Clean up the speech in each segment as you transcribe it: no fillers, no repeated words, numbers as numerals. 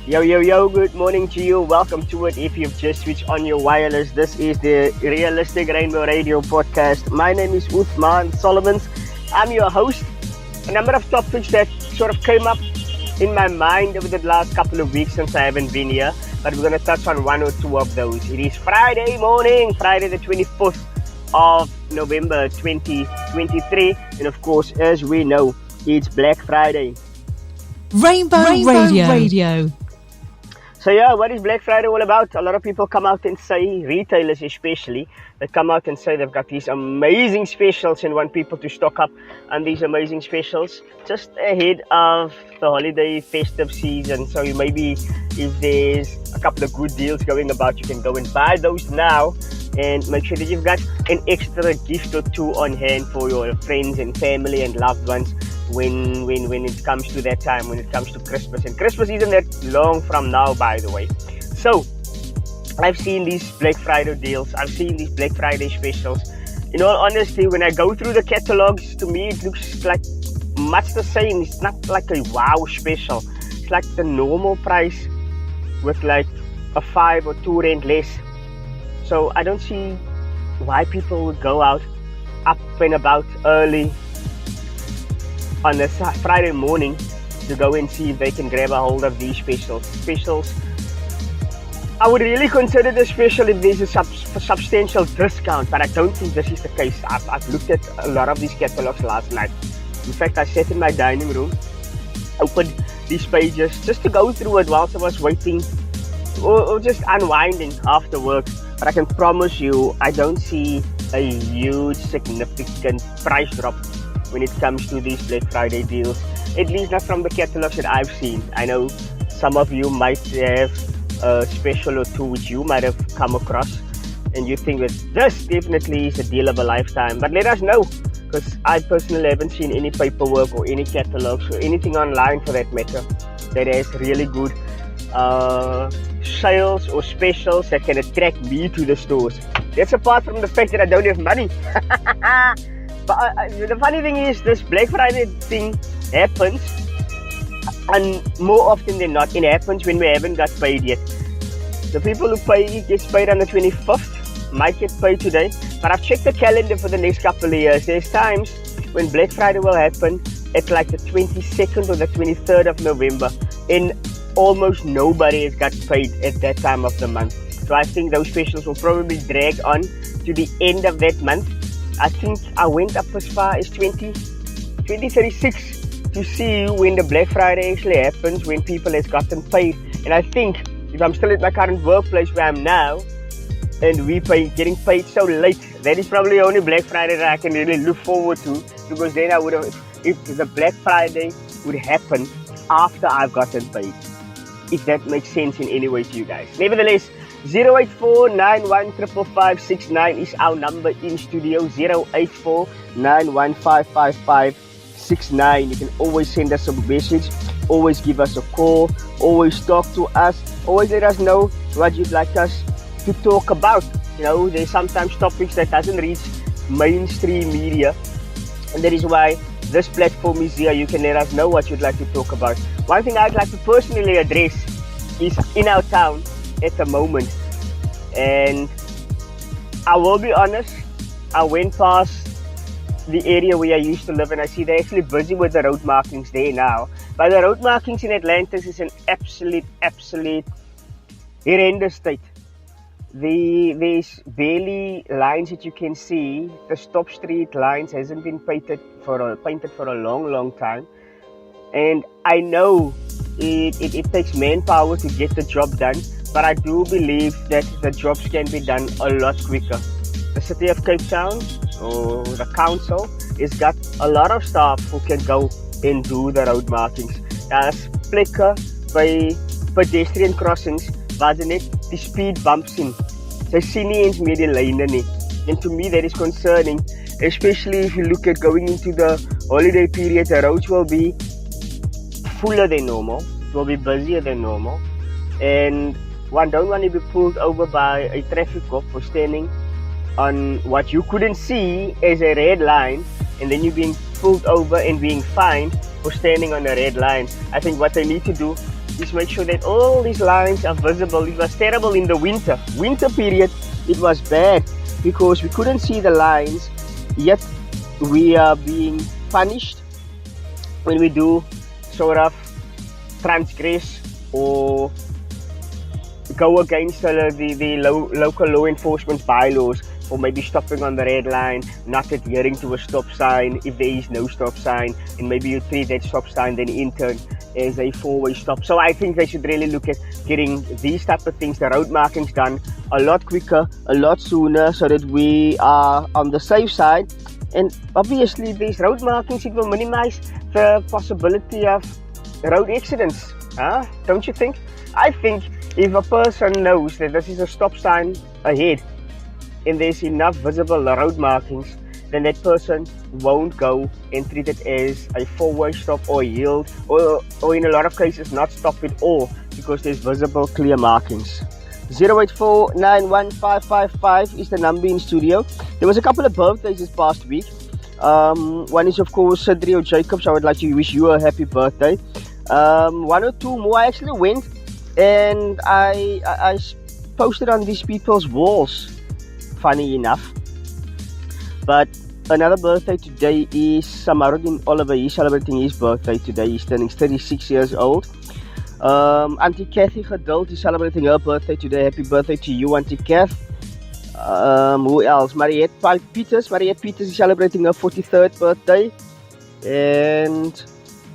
Yo, yo, yo, good morning to you. Welcome to it. If you've just switched on your wireless, this is the Realistic Rainbow Radio podcast. My name is Uthman Solomons. I'm your host. A number of topics that sort of came up in my mind over the last couple of weeks since I haven't been here, but we're going to touch on one or two of those. It is Friday morning, Friday the 24th of November 2023, and of course, as we know, it's Black Friday. Rainbow Radio. So yeah, what is Black Friday all about? A lot of people come out and say, retailers especially, they come out and say they've got these amazing specials and want people to stock up on these amazing specials just ahead of the holiday festive season. So maybe if there's a couple of good deals going about, you can go and buy those now and make sure that you've got an extra gift or two on hand for your friends and family and loved ones when it comes to that time, when it comes to Christmas. And Christmas isn't that long from now, by the way. So I've seen these Black Friday deals, I've seen these Black Friday specials. In all honesty, when I go through the catalogs, to me it looks like much the same. It's not like a wow special. It's like the normal price with like a 5 or 2 rand less. So I don't see why people would go out up and about early on a Friday morning to go and see if they can grab a hold of these specials. I would really consider this special if there's a substantial discount, but I don't think this is the case. I've looked at a lot of these catalogs last night. In fact, I sat in my dining room, opened these pages just to go through it whilst I was waiting or just unwinding after work. But I can promise you, I don't see a huge significant price drop when it comes to these Black Friday deals, at least not from the catalogs that I've seen. I know some of you might have a special or two which you might have come across and you think that this definitely is a deal of a lifetime, but let us know, because I personally haven't seen any paperwork or any catalogs or anything online for that matter that has really good sales or specials that can attract me to the stores. That's apart from the fact that I don't have money. But the funny thing is, this Black Friday thing happens, and more often than not, it happens when we haven't got paid yet. The people who pay gets paid on the 25th, might get paid today, but I've checked the calendar for the next couple of years. There's times when Black Friday will happen at like the 22nd or the 23rd of November, and almost nobody has got paid at that time of the month. So I think those specials will probably drag on to the end of that month. I think I went up as far as 2036 to see when the Black Friday actually happens, when people has gotten paid. And I think if I'm still at my current workplace where I'm now, and getting paid so late, that is probably the only Black Friday that I can really look forward to, because then I would have, if the Black Friday would happen after I've gotten paid, if that makes sense in any way to you guys. Nevertheless, 084-9155-69 is our number in studio. 084-9155-69. You can always send us a message, always give us a call, always talk to us, always let us know what you'd like us to talk about. You know, there's sometimes topics that doesn't reach mainstream media, and that is why this platform is here. You can let us know what you'd like to talk about. One thing I'd like to personally address is in our town at the moment, and I will be honest, I went past the area where I used to live and I see they're actually busy with the road markings there now, but the road markings in Atlantis is an absolute horrendous state. There's barely lines that you can see. The stop street lines hasn't been painted for a long time, and I know it takes manpower to get the job done, but I do believe that the jobs can be done a lot quicker. The city of Cape Town, or the council, has got a lot of staff who can go and do the road markings. Daar's plekke by pedestrian crossings waar ze net die speed bumps in. Sy sien nie eens meer die lyne nie. And to me that is concerning, especially if you look at going into the holiday period. The roads will be fuller than normal, it will be busier than normal, and one don't want to be pulled over by a traffic cop for standing on what you couldn't see as a red line, and then you being pulled over and being fined for standing on a red line. I think what they need to do is make sure that all these lines are visible. It was terrible in the winter period. It was bad because we couldn't see the lines, yet we are being punished when we do sort of transgress or go against the local law enforcement bylaws, or maybe stopping on the red line, not adhering to a stop sign if there is no stop sign, and maybe you treat that stop sign then in turn as a four-way stop. So I think they should really look at getting these type of things, the road markings, done a lot quicker, a lot sooner, so that we are on the safe side. And obviously these road markings, it will minimize the possibility of road accidents. Don't you think? I think if a person knows that this is a stop sign ahead and there's enough visible road markings, then that person won't go and treat it as a four-way stop or yield, or in a lot of cases not stop at all, because there's visible clear markings. 0849155 is the number in studio. There was a couple of birthdays this past week. One is of course Cedrio Jacobs. I would like to wish you a happy birthday. One or two more. I actually went and I posted on these people's walls, funny enough. But another birthday today is Samaruddin Oliver. He's celebrating his birthday today. He's turning 36 years old. Auntie Kathy Geduld is celebrating her birthday today. Happy birthday to you, Auntie Kath. Who else? Mariette Peters. Mariette Peters is celebrating her 43rd birthday. And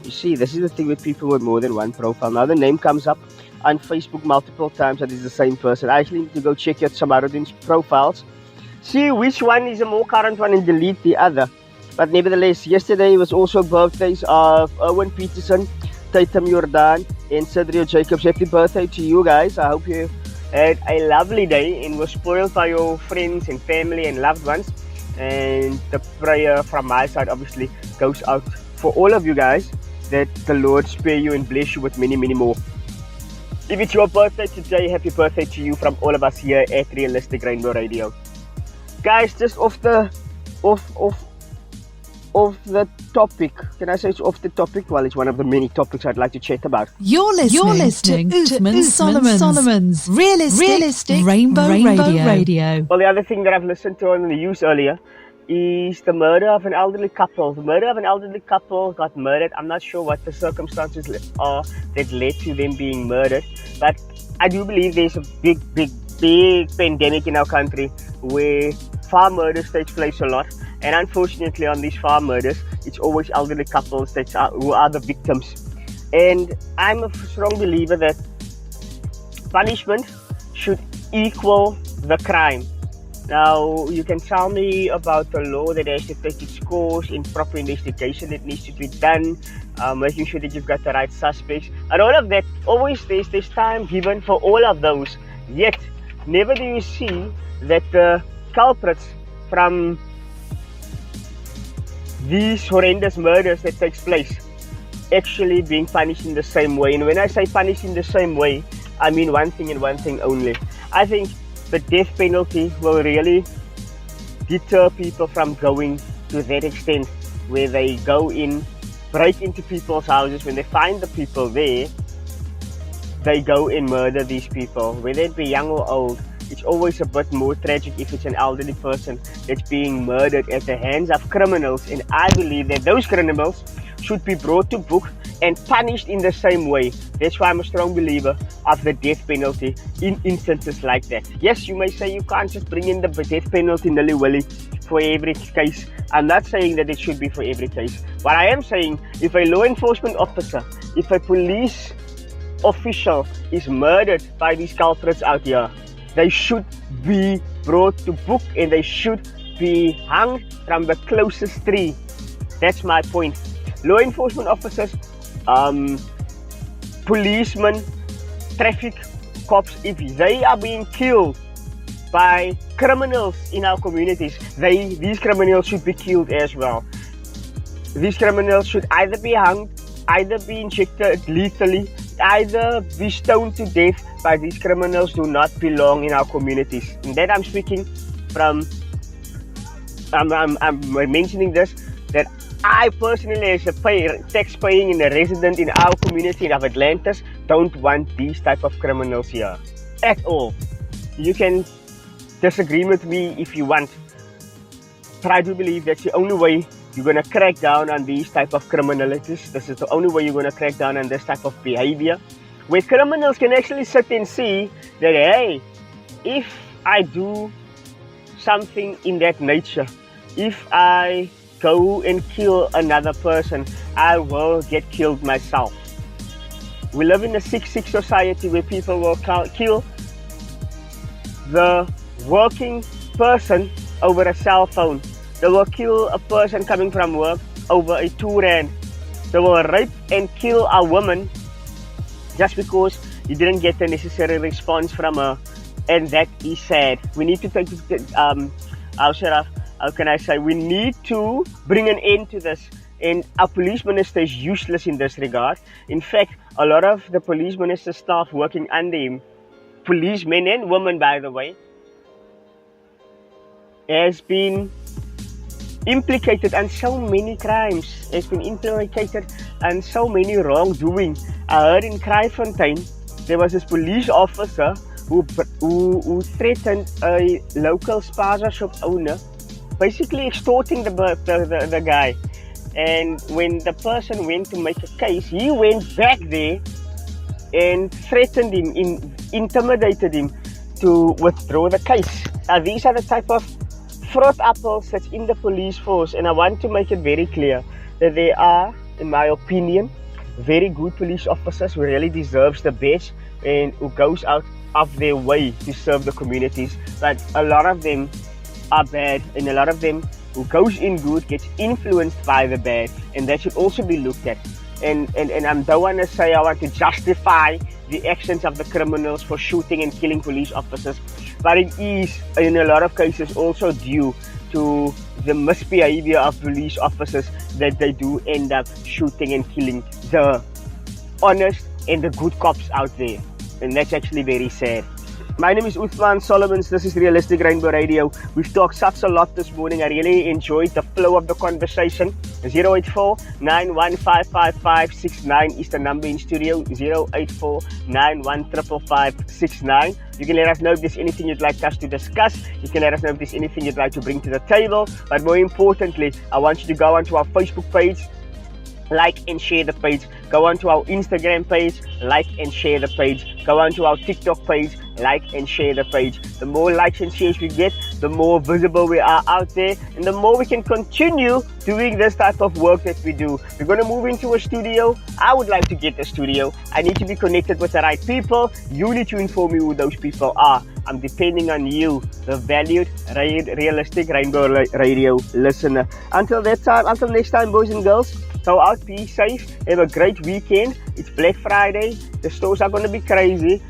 you see, this is the thing with people with more than one profile. Now the name comes up on Facebook multiple times that is the same person. I actually need to go check out Samaruddin's profiles, see which one is a more current one and delete the other. But nevertheless, yesterday was also birthdays of Owen Peterson, Tatum Jordan, and Cedrio Jacobs. Happy birthday to you guys. I hope you had a lovely day and were spoiled by your friends and family and loved ones. And the prayer from my side obviously goes out for all of you guys, that the Lord spare you and bless you with many, many more. If it's your birthday today, happy birthday to you from all of us here at Realistic Rainbow Radio. Guys, just off the topic. Can I say it's off the topic? Well, it's one of the many topics I'd like to chat about. You're listening to Usman Solomon's Realistic Rainbow Radio. Well, the other thing that I've listened to on the news earlier is the murder of an elderly couple. The murder of an elderly couple got murdered. I'm not sure what the circumstances are that led to them being murdered, but I do believe there's a big pandemic in our country where farm murders takes place a lot. And unfortunately, on these farm murders, it's always elderly couples who are the victims. And I'm a strong believer that punishment should equal the crime. Now, you can tell me about the law that has to take its course in proper investigation that needs to be done, making sure that you've got the right suspects, and all of that. Always there's time given for all of those. Yet, never do you see that the culprits from these horrendous murders that takes place actually being punished in the same way. And when I say punished in the same way, I mean one thing and one thing only. I think the death penalty will really deter people from going to that extent where they go in, break into people's houses. When they find the people there, they go and murder these people, whether it be young or old. It's always a bit more tragic if it's an elderly person that's being murdered at the hands of criminals, and I believe that those criminals should be brought to book and punished in the same way. That's why I'm a strong believer of the death penalty in instances like that. Yes, you may say you can't just bring in the death penalty nilly-willy for every case. I'm not saying that it should be for every case. What I am saying, if a law enforcement officer, if a police official is murdered by these culprits out here, they should be brought to book and they should be hung from the closest tree. That's my point. Law enforcement officers, policemen, traffic cops, if they are being killed by criminals in our communities, these criminals should be killed as well. These criminals should either be hung, either be injected lethally, either be stoned to death. But these criminals do not belong in our communities. And that I'm speaking from, I'm mentioning this, that I personally, as a tax-paying in a resident in our community of Atlantis, don't want these type of criminals here at all. You can disagree with me if you want, but I do believe that's the only way you're going to crack down on these type of criminalities. This is the only way you're going to crack down on this type of behavior, where criminals can actually sit and see that, hey, if I do something in that nature, if I go and kill another person, I will get killed myself. We live in a 6-6 society where people will kill the working person over a cell phone. They will kill a person coming from work over a 2 rand. They will rape and kill a woman just because you didn't get the necessary response from her. And that is sad. We need to take, how can I say, we need to bring an end to this. And our police minister is useless in this regard. In fact, a lot of the police minister's staff working under him, policemen and women by the way, has been implicated in so many crimes, has been implicated in so many wrongdoing. I heard in Kraaifontein, there was this police officer who threatened a local spaza shop owner, basically extorting the guy. And when the person went to make a case, he went back there and threatened him, intimidated him to withdraw the case. Now these are the type of fraud apples that's in the police force, and I want to make it very clear that there are, in my opinion, very good police officers who really deserves the best and who goes out of their way to serve the communities, but a lot of them are bad, and a lot of them who goes in good gets influenced by the bad, and that should also be looked at. And I don't want to say I want to justify the actions of the criminals for shooting and killing police officers, but it is in a lot of cases also due to the misbehavior of police officers that they do end up shooting and killing the honest and the good cops out there, and that's actually very sad. My name is Uthman Solomons. This is Realistic Rainbow Radio. We've talked such a lot this morning. I really enjoyed the flow of the conversation. 084-9155569 is the number in studio. 084-9155569. You can let us know if there's anything you'd like us to discuss. You can let us know if there's anything you'd like to bring to the table. But more importantly, I want you to go onto our Facebook page, like and share the page. Go onto our Instagram page, like and share the page. Go onto our TikTok page, like and share the page. The more likes and shares we get, the more visible we are out there, and the more we can continue doing this type of work that we do. We're going to move into a studio. I would like to get a studio. I need to be connected with the right people. You need to inform me who those people are. I'm depending on you, the valued, realistic Rainbow Radio listener. Until that time, until next time, boys and girls, go out, be safe, have a great weekend. It's Black Friday. The stores are going to be crazy.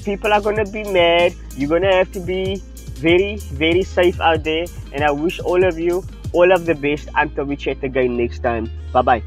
People are going to be mad. You're going to have to be very, very safe out there. And I wish all of you all of the best until we chat again next time. Bye-bye.